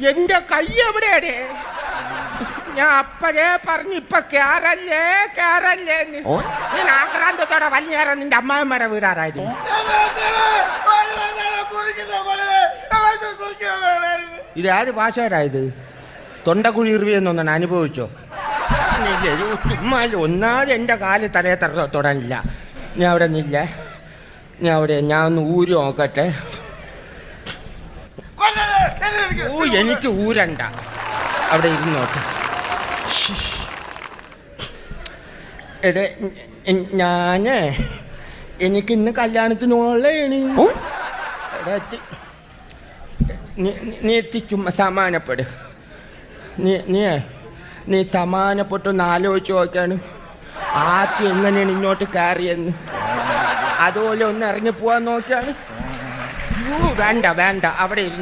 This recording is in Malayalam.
എന്റെ കൈ എവിടെയാടേ? ഞാൻ അപ്പോഴേ പറഞ്ഞു ഇപ്പൊ കേറല്ലേ കേറല്ലേന്ന്. ഞാൻ ആക്രാന്തത്തോടെ വലിഞ്ഞേറാൻ നിന്റെ അമ്മായിമ്മയുടെ വീടാറായിരുന്നു. ഇതാര് ഭാഷയിലായത്? തൊണ്ടക്കുഴിറിയെന്നൊന്നാണ് അനുഭവിച്ചോ? ചുമ്മാ ഒന്നാമത് എൻ്റെ കാല് തലയെ തൊടാനില്ല. ഞാൻ അവിടെ നില്ല, ഞാൻ ഒന്ന് ഊരി നോക്കട്ടെ. എനിക്ക് ഊരണ്ട, അവിടെ ഇരുന്നോട്ടെ. എനിക്ക് ഇന്ന് കല്യാണത്തിന് ഉള്ളതാണ്. നീ എത്തിച്ചും സമാനപ്പെട്. നീ സമാനപ്പെട്ടൊന്ന് ആലോചിച്ച് നോക്കാണ് ആദ്യം എങ്ങനെയാണ് ഇങ്ങോട്ട് കയറിയെന്ന്. അതുപോലെ ഒന്ന് ഇറങ്ങി പോവാൻ നോക്കിയാണ്. വേണ്ട അവിടെ ഇരുന്നു.